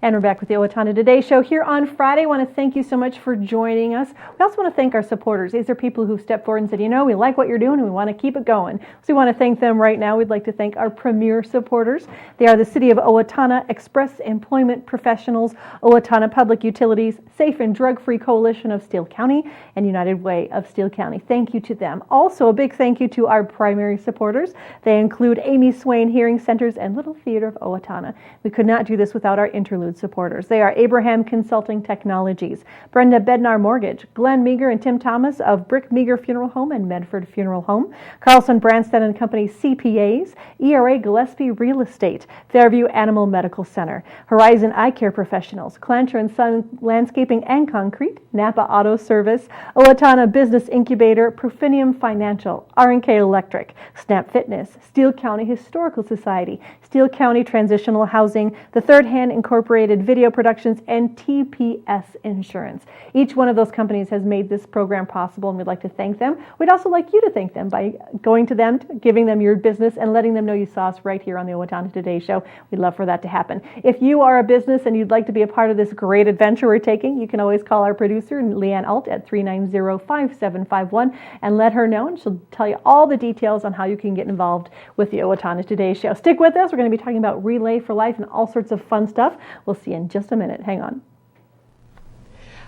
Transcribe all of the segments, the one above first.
And we're back with the Owatonna Today Show here on Friday. I want to thank you so much for joining us. We also want to thank our supporters. These are people who stepped forward and said, you know, we like what you're doing and we want to keep it going. So we want to thank them right now. We'd like to thank our premier supporters. They are the City of Owatonna, Express Employment Professionals, Owatonna Public Utilities, Safe and Drug-Free Coalition of Steele County, and United Way of Steele County. Thank you to them. Also, a big thank you to our primary supporters. They include Amy Swain Hearing Centers and Little Theater of Owatonna. We could not do this without our interlude supporters. They are Abraham Consulting Technologies, Brenda Bednar Mortgage, Glenn Meager and Tim Thomas of Brick Meager Funeral Home and Medford Funeral Home, Carlson Branstad and Company CPAs, ERA Gillespie Real Estate, Fairview Animal Medical Center, Horizon Eye Care Professionals, Clancher and Son Landscaping and Concrete, Napa Auto Service, Owatonna Business Incubator, Profinium Financial, R&K Electric, Snap Fitness, Steele County Historical Society, Steele County Transitional Housing, the Third Hand Incorporated Video Productions, and TPS Insurance. Each one of those companies has made this program possible, and we'd like to thank them. We'd also like you to thank them by going to them, giving them your business, and letting them know you saw us right here on the Owatonna Today Show. We'd love for that to happen. If you are a business and you'd like to be a part of this great adventure we're taking, you can always call our producer, Leanne Alt, at 390-5751 and let her know, and she'll tell you all the details on how you can get involved with the Owatonna Today Show. Stick with us. We're going to be talking about Relay for Life and all sorts of fun stuff. We'll see you in just a minute. Hang on.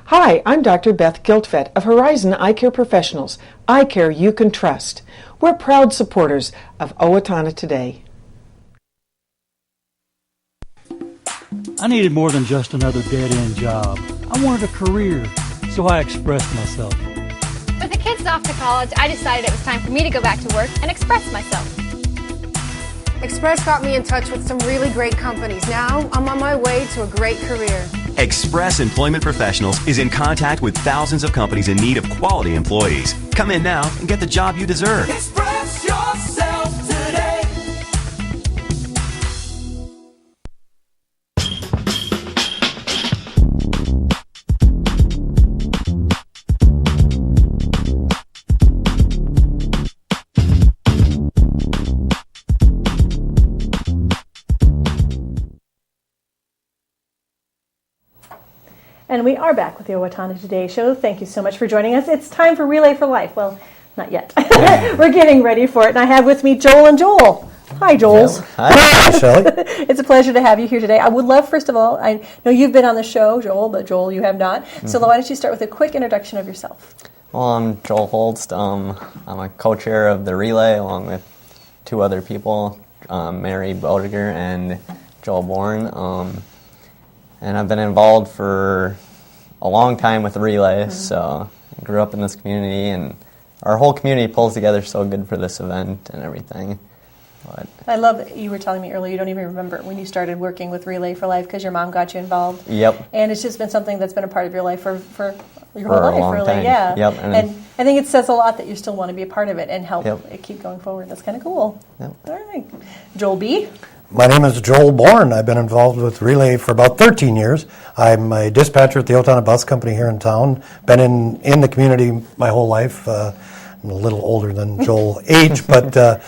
Hi, I'm Dr. Beth Giltfett of Horizon Eye Care Professionals. Eye care you can trust. We're proud supporters of Owatonna Today. I needed more than just another dead-end job. I wanted a career, so I expressed myself. With the kids off to college, I decided it was time for me to go back to work and express myself. Express got me in touch with some really great companies. Now I'm on my way to a great career. Express Employment Professionals is in contact with thousands of companies in need of quality employees. Come in now and get the job you deserve. Express yourself today. And we are back with the Owatonna Today Show. Thank you so much for joining us. It's time for Relay for Life. Well, not yet. We're getting ready for it. And I have with me Joel and Joel. Hi, Joels. Hi, Shelley. It's a pleasure to have you here today. I would love, first of all, I know you've been on the show, Joel, but Joel, you have not. So why don't you start with a quick introduction of yourself? Well, I'm Joel Holst. I'm a co-chair of the Relay along with two other people, Mary Bodiger and Joel Bourne. And I've been involved for a long time with the Relay, so I grew up in this community, and our whole community pulls together so good for this event and everything. But I love that you were telling me earlier you don't even remember when you started working with Relay for Life because your mom got you involved. Yep. And it's just been something that's been a part of your life for your whole a life, long really. time. Yeah. Yep. And I think it says a lot that you still want to be a part of it and help it keep going forward. That's kind of cool. Yep. All right. Joel B. My name is Joel Bourne. I've been involved with Relay for about 13 years. I'm a dispatcher at the Owatonna Bus Company here in town. Been in the community my whole life. I'm a little older than Joel age, but the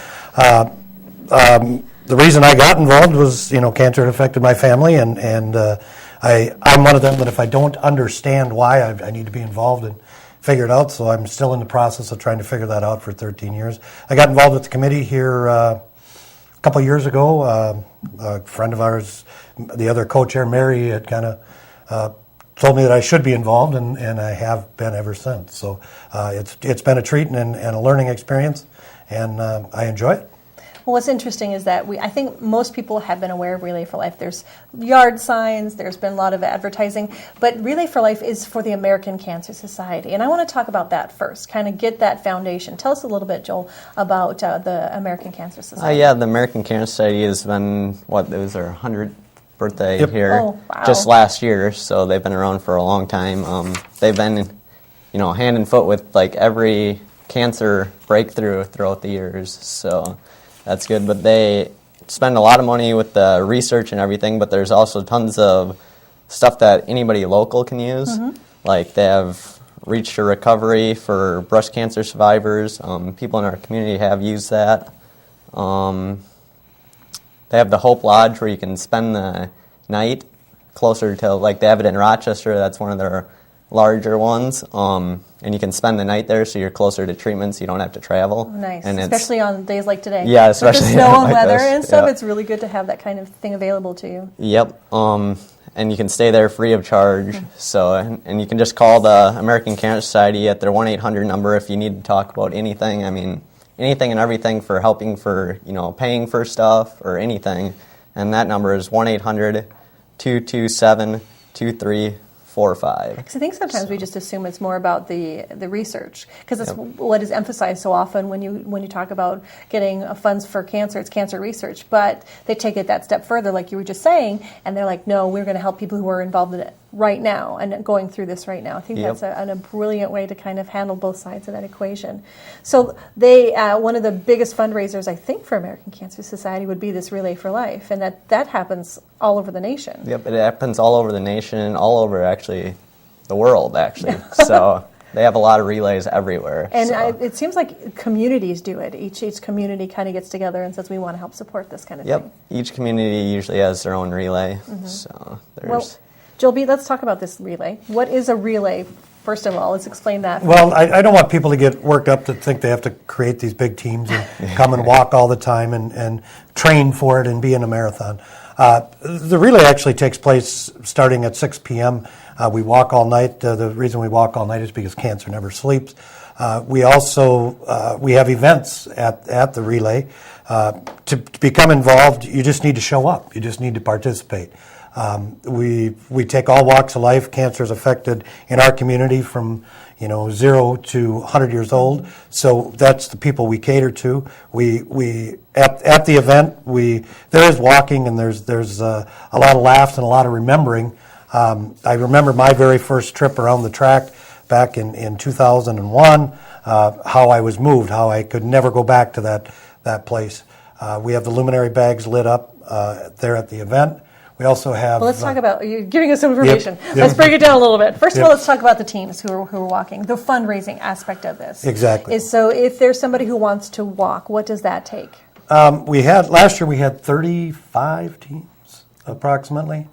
reason I got involved was, cancer had affected my family, and I'm one of them that if I don't understand why, I need to be involved and figure it out. So I'm still in the process of trying to figure that out for 13 years. I got involved with the committee here a couple of years ago. A friend of ours, the other co-chair, Mary, had kind of told me that I should be involved, and I have been ever since. So it's been a treat and a learning experience, and I enjoy it. Well, what's interesting is that I think most people have been aware of Relay for Life. There's yard signs, there's been a lot of advertising, but Relay for Life is for the American Cancer Society. And I want to talk about that first, kind of get that foundation. Tell us a little bit, Joel, about the American Cancer Society. Yeah, the American Cancer Society has been, it was their 100th birthday here just last year, so they've been around for a long time. They've been, hand in foot with like every cancer breakthrough throughout the years, so that's good. But they spend a lot of money with the research and everything, but there's also tons of stuff that anybody local can use. Like they have Reach to Recovery for breast cancer survivors. People in our community have used that. They have the Hope Lodge where you can spend the night closer to, like, they have it in Rochester. That's one of their larger ones. And you can spend the night there, so you're closer to treatment, so you don't have to travel. Oh, nice, and especially on days like today. Yeah, especially with the snow and like weather this. and stuff. Yep. It's really good to have that kind of thing available to you. Yep. And you can stay there free of charge. So, and you can just call the American Cancer Society at their 1-800 number if you need to talk about anything. I mean, anything and everything for helping for, paying for stuff or anything. And that number is 1-800-227-2345. Because I think sometimes we just assume it's more about the research, because that's what is emphasized so often when you talk about getting funds for cancer. It's cancer research, but they take it that step further, like you were just saying, and they're like, no, we're going to help people who are involved in it right now and going through this right now. I think that's a brilliant way to kind of handle both sides of that equation. So they one of the biggest fundraisers, I think, for American Cancer Society would be this Relay for Life, and that happens all over the nation. Yep, it happens all over the nation, all over actually the world, actually. So they have a lot of relays everywhere. And it seems like communities do it. Each community kind of gets together and says, we want to help support this kind of thing. Yep, each community usually has their own relay. So there's... Well, Joel B., let's talk about this relay. What is a relay? First of all, let's explain that. Well, I don't want people to get worked up to think they have to create these big teams and come and walk all the time and train for it and be in a marathon. The relay actually takes place starting at 6 p.m. We walk all night. The reason we walk all night is because cancer never sleeps. We also we have events at the relay. To become involved, you just need to show up. You just need to participate. We take all walks of life. Cancer is affected in our community from 0 to 100 years old. So that's the people we cater to. We at the event there is walking and there's a lot of laughs and a lot of remembering. I remember my very first trip around the track back in 2001. How I was moved, how I could never go back to that place. We have the luminary bags lit up there at the event. We also have... Well, let's talk about... You're giving us some information. Yep. Let's break it down a little bit. First of all, let's talk about the teams who are walking, the fundraising aspect of this. Exactly. So if there's somebody who wants to walk, what does that take? Last year we had 35 teams, approximately.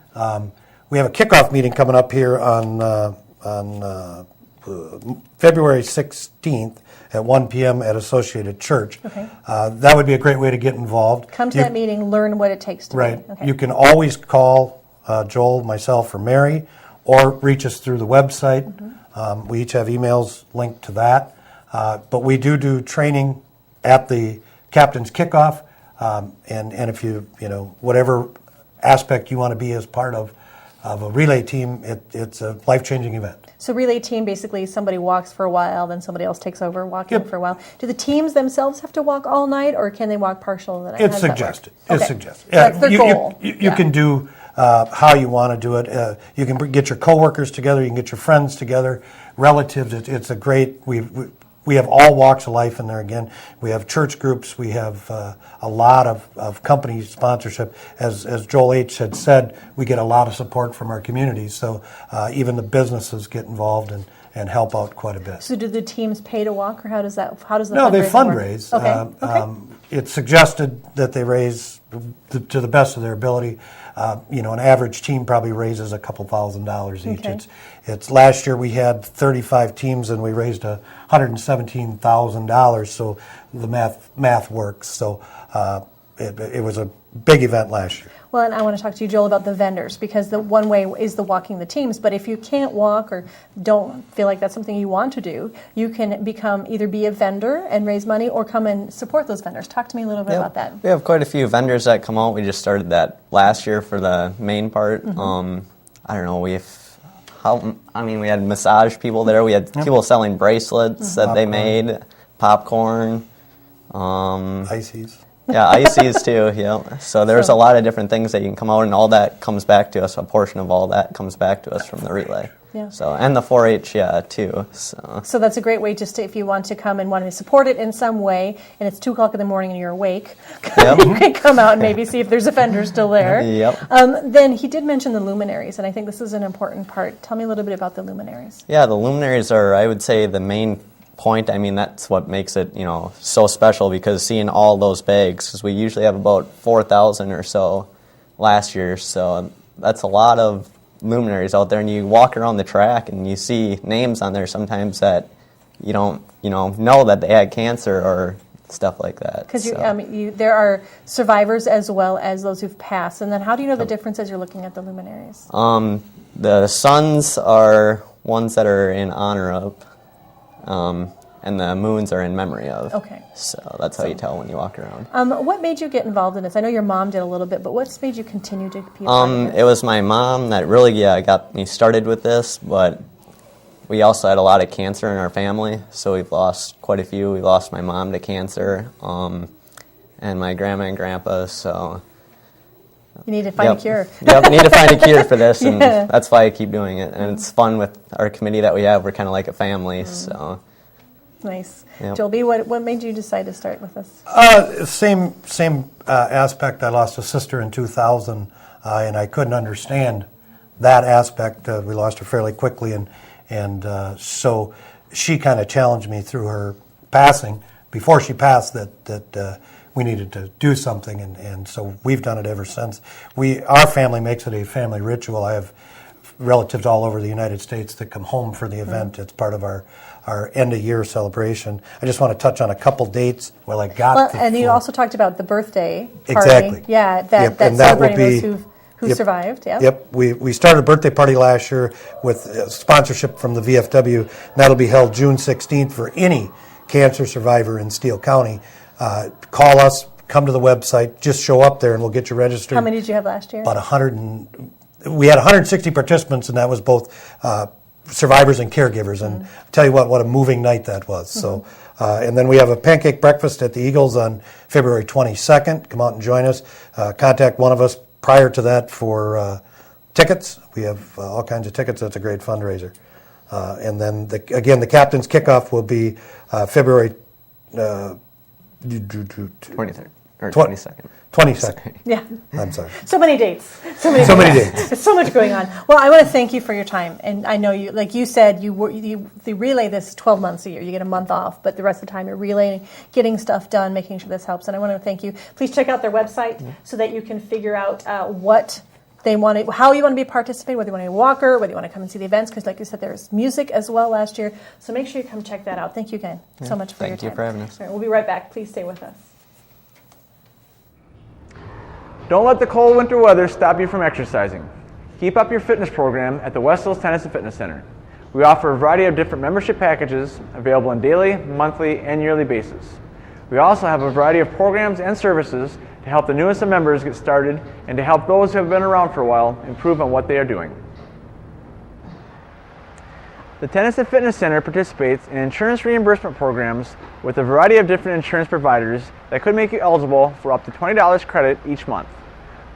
We have a kickoff meeting coming up here on February 16th at 1 p.m. at Associated Church. Okay. That would be a great way to get involved. Come to that meeting, learn what it takes to Right. be. Okay. You can always call Joel, myself, or Mary, or reach us through the website. Mm-hmm. We each have emails linked to that. But we do training at the captain's kickoff, and if you whatever aspect you want to be as part of a relay team, it's a life-changing event. So relay team, basically somebody walks for a while, then somebody else takes over walking for a while. Do the teams themselves have to walk all night, or can they walk partial of the night? It's suggested. It's suggested. So that's their goal. You can do how you want to do it. You can get your coworkers together. You can get your friends together, relatives. It's a great... We have all walks of life in there again. We have church groups. We have a lot of company sponsorship. As Joel H. had said, we get a lot of support from our communities. So even the businesses get involved and help out quite a bit. So do the teams pay to walk, or how does the No, they fundraising fundraise. Work? Okay. It's suggested that they raise to the best of their ability. An average team probably raises a couple $1,000s each. Okay. It's last year we had 35 teams and we raised $117,000. So the math works. So it was a big event last year. Well, and I want to talk to you, Joel, about the vendors, because the one way is the walking the teams. But if you can't walk or don't feel like that's something you want to do, you can either be a vendor and raise money or come and support those vendors. Talk to me a little bit about that. We have quite a few vendors that come out. We just started that last year for the main part. Mm-hmm. I don't know, we had massage people there. We had people selling bracelets that they made, popcorn. Ices. Yeah, ices too, yeah. So there's a lot of different things that you can come out, and all that comes back to us. A portion of all that comes back to us from the relay. Yeah. So, and the 4-H, too. So that's a great way just if you want to come and want to support it in some way, and it's 2 o'clock in the morning and you're awake, you can come out and maybe see if there's a vendor still there. Yep. Then he did mention the luminaries, and I think this is an important part. Tell me a little bit about the luminaries. Yeah, the luminaries are, I would say, the main point. I mean, that's what makes it, so special, because seeing all those bags, because we usually have about 4,000 or so last year, so that's a lot of luminaries out there, and you walk around the track and you see names on there sometimes that you don't, know that they had cancer or stuff like that. Because there are survivors as well as those who've passed. And then how do you know the difference as you're looking at the luminaries? The suns are ones that are in honor of, and the moons are in memory of. Okay. So that's how you tell when you walk around. What made you get involved in this? I know your mom did a little bit, but what's made you continue to be a part of it? It was my mom that really got me started with this, but we also had a lot of cancer in our family, so we've lost quite a few. We lost my mom to cancer, and my grandma and grandpa, so... You need to find a cure. Yep, need to find a cure for this, and that's why I keep doing it. And it's fun with our committee that we have. We're kind of like a family, so... Nice. Yep. Joby, what made you decide to start with this? Same aspect. I lost a sister in 2000, and I couldn't understand that aspect. We lost her fairly quickly, and so she kind of challenged me through her passing. Before she passed, that we needed to do something, and so we've done it ever since. Our family makes it a family ritual. I have relatives all over the United States that come home for the event. It's part of our end-of-year celebration. I just want to touch on a couple dates. Well, and you also talked about the birthday party. Exactly. Yeah, that celebrating those who survived. Yeah. Yep. We started a birthday party last year with sponsorship from the VFW. And that'll be held June 16th for any cancer survivor in Steele County. Call us, come to the website, just show up there and we'll get you registered. How many did you have last year? About 100. We had 160 participants, and that was both survivors and caregivers. And I tell you what a moving night that was. So, and then we have a pancake breakfast at the Eagles on February 22nd. Come out and join us. Contact one of us prior to that for tickets. We have all kinds of tickets. That's a great fundraiser. And then, the captain's kickoff will be February 23rd or 22nd. 22nd. Yeah. I'm sorry. So many dates. So many dates. There's so much going on. Well, I want to thank you for your time. And I know you, like you said, you relay this 12 months a year. You get a month off, but the rest of the time you're relaying, getting stuff done, making sure this helps. And I want to thank you. Please check out their website so that you can figure out what they want to, how you want to be participating, whether you want to be a walker, whether you want to come and see the events, because like you said, there's music as well last year. So make sure you come check that out. Thank you again so much for your time. Thank you for having us. All right, we'll be right back. Please stay with us. Don't let the cold winter weather stop you from exercising. Keep up your fitness program at the West Hills Tennis and Fitness Center. We offer a variety of different membership packages available on daily, monthly, and yearly basis. We also have a variety of programs and services to help the newest of members get started and to help those who have been around for a while improve on what they are doing. The Tennis and Fitness Center participates in insurance reimbursement programs with a variety of different insurance providers that could make you eligible for up to $20 credit each month.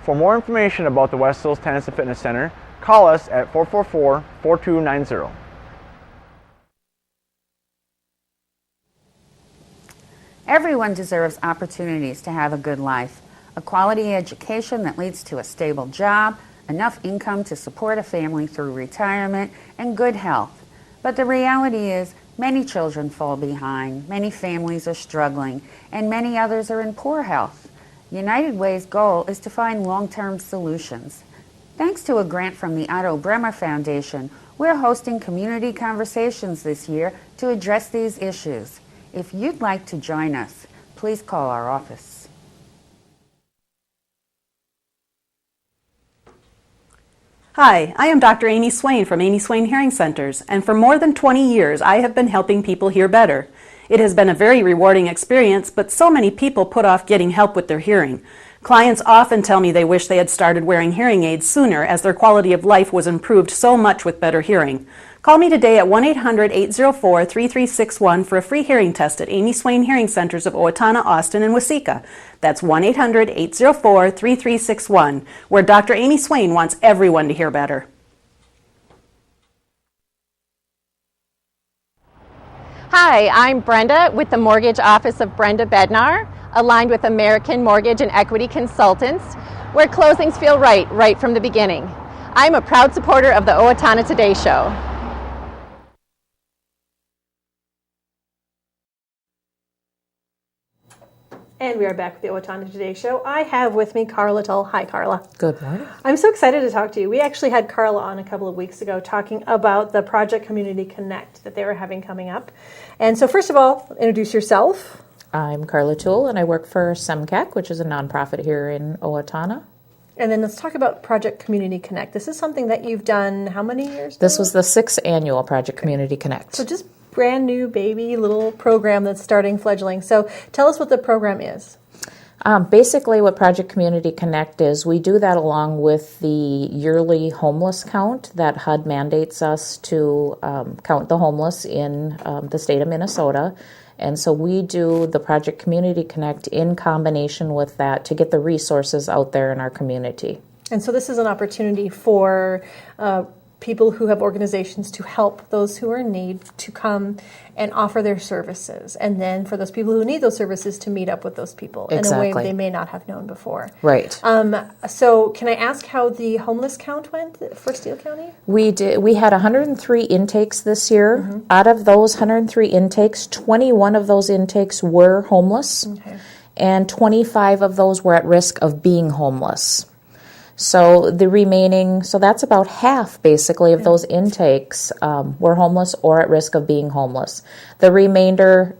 For more information about the West Hills Tennis and Fitness Center, call us at 444-4290. Everyone deserves opportunities to have a good life, a quality education that leads to a stable job, enough income to support a family through retirement, and good health. But the reality is, many children fall behind, many families are struggling, and many others are in poor health. United Way's goal is to find long-term solutions. Thanks to a grant from the Otto Bremer Foundation, we're hosting community conversations this year to address these issues. If you'd like to join us, please call our office. Hi, I am Dr. Amy Swain from Amy Swain Hearing Centers, and for more than 20 years I have been helping people hear better. It has been a very rewarding experience, but so many people put off getting help with their hearing. Clients often tell me they wish they had started wearing hearing aids sooner, as their quality of life was improved so much with better hearing. Call me today at 1-800-804-3361 for a free hearing test at Amy Swain Hearing Centers of Owatonna, Austin, and Waseca. That's 1-800-804-3361, where Dr. Amy Swain wants everyone to hear better. Hi, I'm Brenda with the Mortgage Office of Brenda Bednar, aligned with American Mortgage and Equity Consultants, where closings feel right from the beginning. I'm a proud supporter of the Owatonna Today Show. And we are back with the Owatonna Today Show. I have with me Karla Tull. Hi, Karla. Good morning. I'm so excited to talk to you. We actually had Karla on a couple of weeks ago talking about the Project Community Connect that they were having coming up. And so first of all, introduce yourself. I'm Karla Tull, and I work for SEMCAC, which is a nonprofit here in Owatonna. And then let's talk about Project Community Connect. This is something that you've done how many years now? This was the 6th annual Project Community Connect. So just brand new baby little program that's starting fledgling. So tell us what the program is. Basically what Project Community Connect is, we do that along with the yearly homeless count that HUD mandates us to count the homeless in the state of Minnesota. And so we do the Project Community Connect in combination with that to get the resources out there in our community. And so this is an opportunity for people who have organizations to help those who are in need to come and offer their services. And then for those people who need those services to meet up with those people in a way they may not have known before. Right. So can I ask how the homeless count went for Steele County? We had 103 intakes this year. Mm-hmm. Out of those 103 intakes, 21 of those intakes were homeless. Okay. And 25 of those were at risk of being homeless. So the remaining, so that's about half basically of those intakes were homeless or at risk of being homeless. The remainder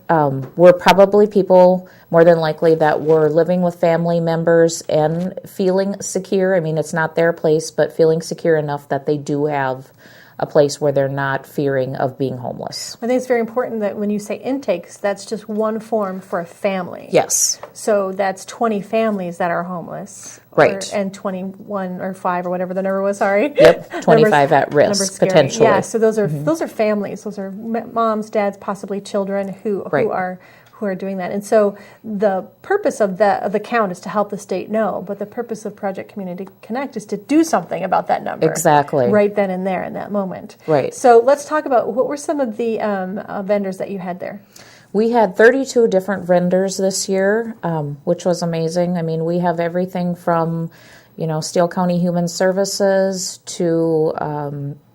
were probably people, more than likely, that were living with family members and feeling secure. I mean, it's not their place, but feeling secure enough that they do have a place where they're not fearing of being homeless. I think it's very important that when you say intakes, that's just one form for a family. Yes. So that's 20 families that are homeless. Right. And 21 or 5 or whatever the number was, sorry. Yep, 25 at risk, potentially. Yeah, so those are families. Those are moms, dads, possibly children who are doing that. And so the purpose of the count is to help the state know, but the purpose of Project Community Connect is to do something about that number. Exactly. Right then and there in that moment. Right. So let's talk about what were some of the vendors that you had there? We had 32 different vendors this year, which was amazing. I mean, we have everything from, Steele County Human Services to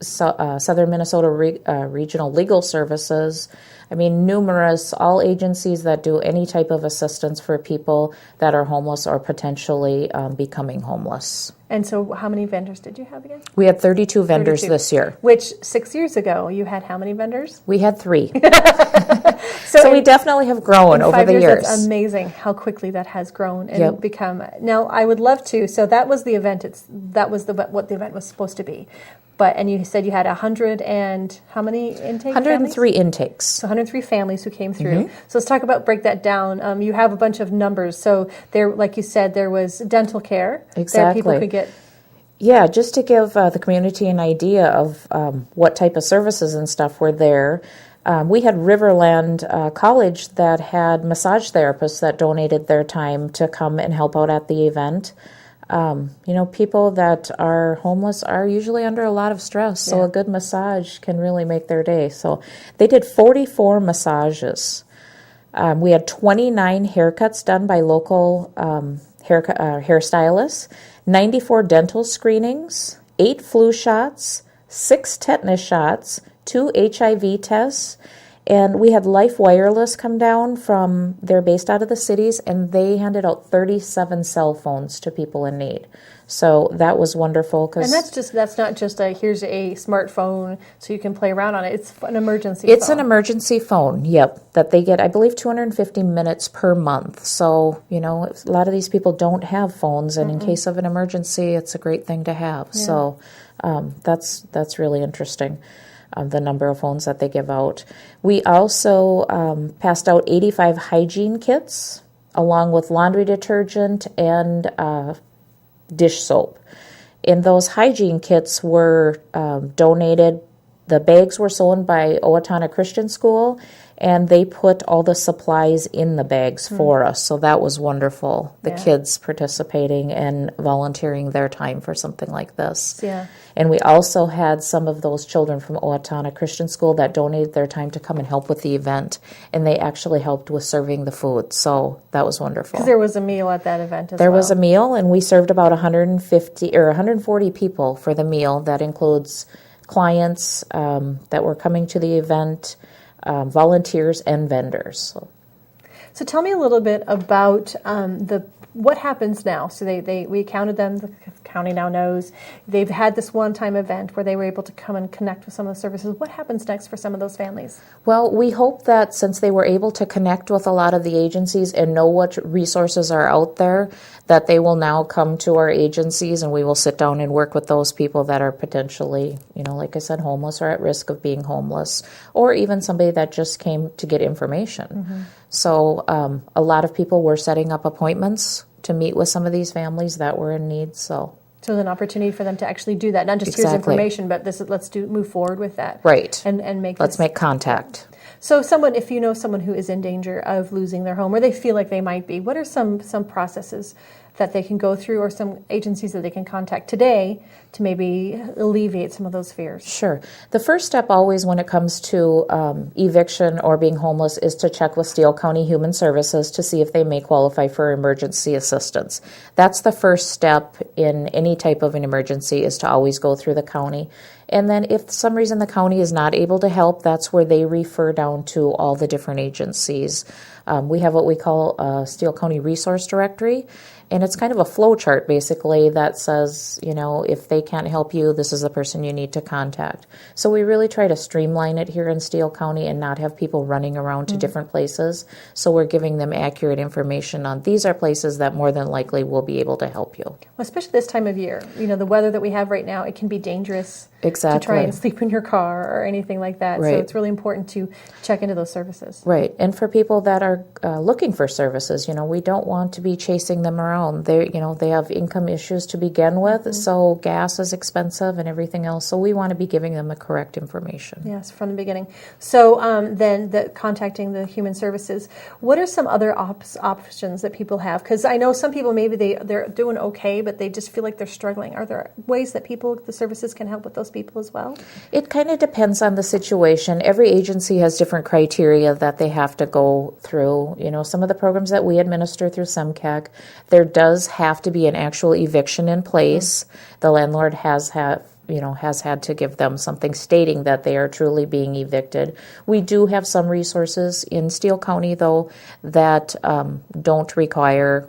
Southern Minnesota Regional Legal Services. I mean, all agencies that do any type of assistance for people that are homeless or potentially becoming homeless. And so how many vendors did you have again? We had 32 vendors this year. Which 6 years ago, you had how many vendors? We had 3. So we definitely have grown over the years. That's amazing how quickly that has grown and become. Now, I would love to. So that was the event. That was what the event was supposed to be. And you said you had 100 and how many intakes? 103 intakes. So 103 families who came through. Mm-hmm. So let's break that down. You have a bunch of numbers. So there, like you said, there was dental care. Exactly. There people could get. Yeah, just to give the community an idea of what type of services and stuff were there. We had Riverland College that had massage therapists that donated their time to come and help out at the event. People that are homeless are usually under a lot of stress, so a good massage can really make their day. So they did 44 massages. We had 29 haircuts done by local hairstylists, 94 dental screenings, 8 flu shots, 6 tetanus shots, 2 HIV tests, and we had Life Wireless come down they're based out of the cities, and they handed out 37 cell phones to people in need. So that was wonderful. And that's not just here's a smartphone so you can play around on it. It's an emergency phone. It's an emergency phone, yep, that they get, I believe, 250 minutes per month. So, a lot of these people don't have phones, and in case of an emergency, it's a great thing to have. Yeah. So that's really interesting. The number of phones that they give out. We also passed out 85 hygiene kits, along with laundry detergent and dish soap. And those hygiene kits were donated. The bags were sold by Owatonna Christian School, and they put all the supplies in the bags for us. So that was wonderful. The kids participating and volunteering their time for something like this. Yeah. And we also had some of those children from Owatonna Christian School that donated their time to come and help with the event, and they actually helped with serving the food. So that was wonderful. Because there was a meal at that event as well. There was a meal, and we served about 150 or 140 people for the meal. That includes clients that were coming to the event, volunteers, and vendors. So. So tell me a little bit about what happens now. So we counted them. The county now knows they've had this one-time event where they were able to come and connect with some of the services. What happens next for some of those families? Well, we hope that since they were able to connect with a lot of the agencies and know what resources are out there, that they will now come to our agencies and we will sit down and work with those people that are potentially, like I said, homeless or at risk of being homeless, or even somebody that just came to get information. Mm-hmm. So a lot of people were setting up appointments to meet with some of these families that were in need. So there's an opportunity for them to actually do that, not just here's information, but let's move forward with that, right? And make contact. So, if you know someone who is in danger of losing their home, or they feel like they might be, what are some processes that they can go through, or some agencies that they can contact today to maybe alleviate some of those fears? Sure. The first step always when it comes to eviction or being homeless is to check with Steele County Human Services to see if they may qualify for emergency assistance. That's the first step in any type of an emergency, is to always go through the county. And then if for some reason the county is not able to help, that's where they refer down to all the different agencies. We have what we call a Steele County Resource Directory, and it's kind of a flow chart basically that says, if they can't help you, this is the person you need to contact. So we really try to streamline it here in Steele County and not have people running around to different places. So we're giving them accurate information on these are places that more than likely will be able to help you. Well, especially this time of year. The weather that we have right now, it can be dangerous. Exactly. To try and sleep in your car or anything like that. Right. So it's really important to check into those services. Right. And for people that are looking for services, we don't want to be chasing them around. They have income issues to begin with, mm-hmm. so gas is expensive and everything else. So we want to be giving them the correct information. Yes, from the beginning. So then contacting the human services, what are some other options that people have? Because I know some people, maybe they're doing okay, but they just feel like they're struggling. Are there ways that the services can help with those people as well? It kind of depends on the situation. Every agency has different criteria that they have to go through. Some of the programs that we administer through SEMCAC, there does have to be an actual eviction in place. Mm-hmm. The landlord has had to give them something stating that they are truly being evicted. We do have some resources in Steele County, though, that don't require,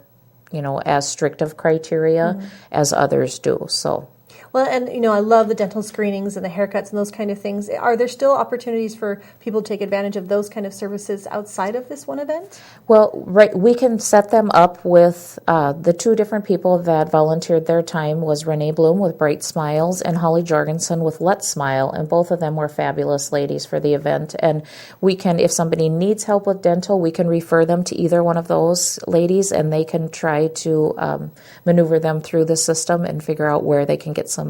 as strict of criteria mm-hmm. as others do. So. Well, and I love the dental screenings and the haircuts and those kind of things. Are there still opportunities for people to take advantage of those kind of services outside of this one event? Well, right, we can set them up with the two different people that volunteered their time was Renee Bloom with Bright Smiles and Holly Jorgensen with Let's Smile, and both of them were fabulous ladies for the event. And we can, if somebody needs help with dental, we can refer them to either one of those ladies, and they can try to maneuver them through the system and figure out where they can get some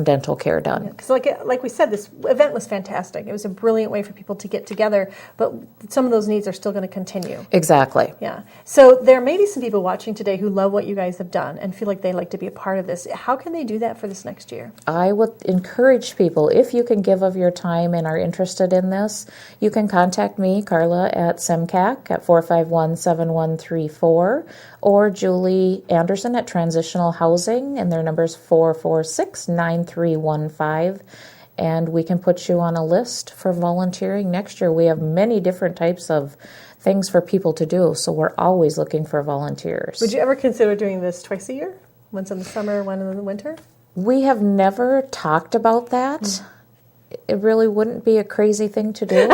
dental care done. Because like we said, this event was fantastic. It was a brilliant way for people to get together, but some of those needs are still going to continue. Exactly. Yeah. So there may be some people watching today who love what you guys have done and feel like they'd like to be a part of this. How can they do that for this next year? I would encourage people, if you can give of your time and are interested in this, you can contact me, Karla, at SEMCAC at 451-7134, or Julie Anderson at Transitional Housing, and their number is 446-9315. And we can put you on a list for volunteering next year. We have many different types of things for people to do, so we're always looking for volunteers. Would you ever consider doing this twice a year? Once in the summer, one in the winter? We have never talked about that. Mm. It really wouldn't be a crazy thing to do.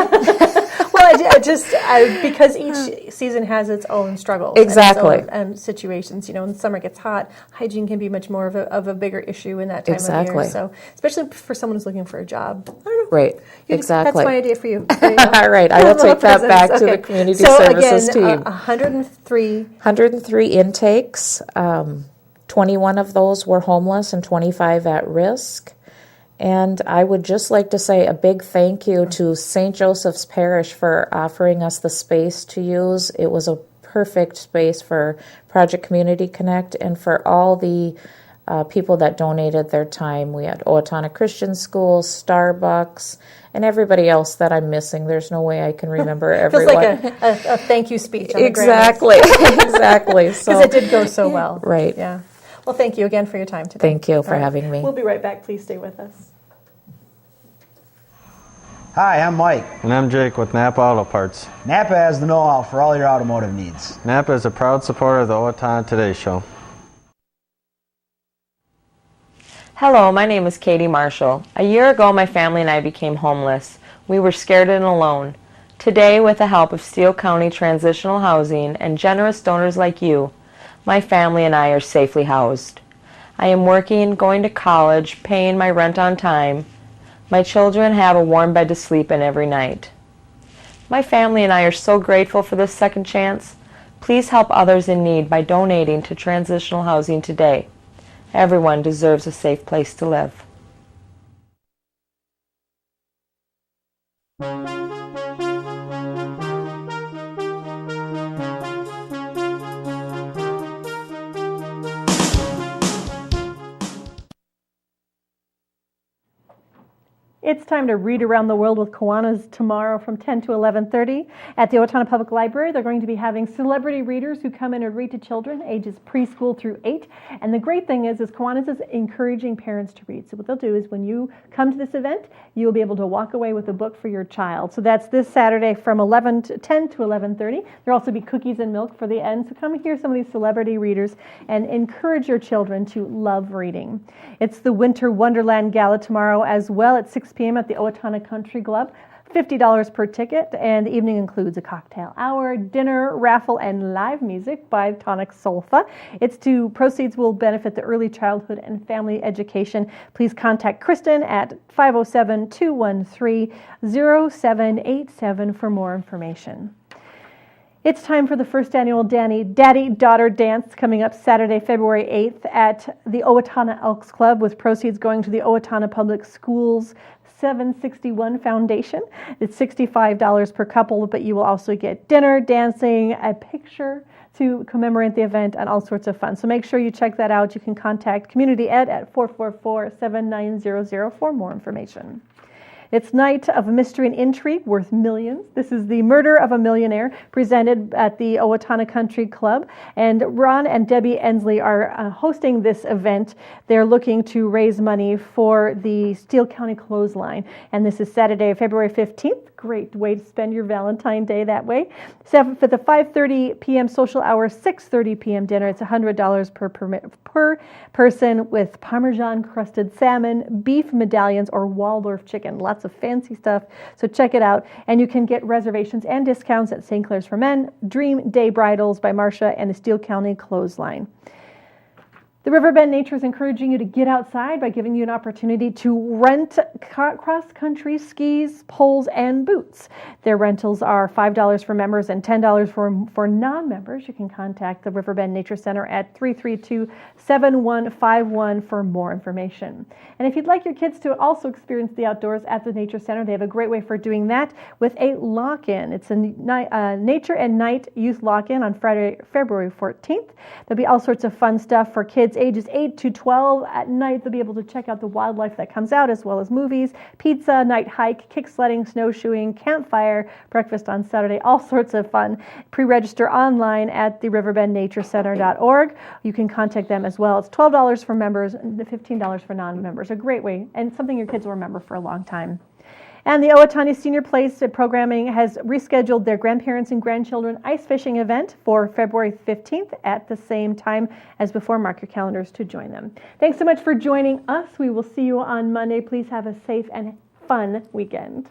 Because each season has its own struggles. Exactly. And situations. In the summer it gets hot. Hygiene can be much more of a bigger issue in that time of year. So, especially for someone who's looking for a job. I don't know. Right. Exactly. That's my idea for you. All right. I will take that back to the community services team. 103 intakes. 21 of those were homeless and 25 at risk. And I would just like to say a big thank you to St. Joseph's Parish for offering us the space to use. It was a perfect space for Project Community Connect and for all the people that donated their time. We had Owatonna Christian School, Starbucks, and everybody else that I'm missing. There's no way I can remember everyone. Feels like a thank you speech. On exactly. Exactly. Because it did go so well. Right. Yeah. Well, thank you again for your time today. Thank you for having me. We'll be right back. Please stay with us. Hi, I'm Mike. And I'm Jake with Napa Auto Parts. Napa has the know-how for all your automotive needs. Napa is a proud supporter of the Owatonna Today Show. Hello, my name is Katie Marshall. A year ago, my family and I became homeless. We were scared and alone. Today, with the help of Steele County Transitional Housing and generous donors like you, my family and I are safely housed. I am working, going to college, paying my rent on time. My children have a warm bed to sleep in every night. My family and I are so grateful for this second chance. Please help others in need by donating to transitional housing today. Everyone deserves a safe place to live. It's time to read around the world with Kiwanis tomorrow from 10 to 11:30 at the Owatonna Public Library. They're going to be having celebrity readers who come in and read to children ages preschool through 8. And the great thing is Kiwanis is encouraging parents to read. So what they'll do is when you come to this event, you will be able to walk away with a book for your child. So that's this Saturday from 10 to 11:30. There'll also be cookies and milk for the end. So come hear some of these celebrity readers and encourage your children to love reading. It's the Winter Wonderland Gala tomorrow as well at 6 p.m. at the Owatonna Country Club. $50 per ticket, and the evening includes a cocktail hour, dinner, raffle, and live music by Tonic Solfa. Proceeds will benefit the early childhood and family education. Please contact Kristen at 507-213-0787 for more information. It's time for the first annual Daddy-Daughter Dance coming up Saturday, February 8th at the Owatonna Elks Club, with proceeds going to the Owatonna Public Schools 761 Foundation. It's $65 per couple, but you will also get dinner, dancing, a picture to commemorate the event, and all sorts of fun. So make sure you check that out. You can contact Community Ed at 444-7900 for more information. It's Night of Mystery and Intrigue, worth millions. This is the Murder of a Millionaire, presented at the Owatonna Country Club. And Ron and Debbie Ensley are hosting this event. They're looking to raise money for the Steele County Clothesline. And this is Saturday, February 15th. Great way to spend your Valentine's Day that way. So for the 5:30 p.m. social hour, 6:30 p.m. dinner, it's $100 per person with Parmesan crusted salmon, beef medallions, or Waldorf chicken. Lots of fancy stuff. So check it out. And you can get reservations and discounts at St. Clair's for Men, Dream Day Bridals by Marcia, and the Steele County Clothesline. The Riverbend Nature is encouraging you to get outside by giving you an opportunity to rent cross-country skis, poles, and boots. Their rentals are $5 for members and $10 for non-members. You can contact the Riverbend Nature Center at 332-7151 for more information. And if you'd like your kids to also experience the outdoors at the Nature Center, they have a great way for doing that with a lock-in. It's a Nature and Night Youth Lock-in on Friday, February 14th. There'll be all sorts of fun stuff for kids ages 8 to 12. At night, they'll be able to check out the wildlife that comes out, as well as movies, pizza, night hike, kick sledding, snowshoeing, campfire, breakfast on Saturday, all sorts of fun. Pre-register online at the riverbendnaturecenter.org. You can contact them as well. It's $12 for members and $15 for non-members. A great way, and something your kids will remember for a long time. And the Owatonna Senior Place Programming has rescheduled their grandparents and grandchildren ice fishing event for February 15th at the same time as before. Mark your calendars to join them. Thanks so much for joining us. We will see you on Monday. Please have a safe and fun weekend.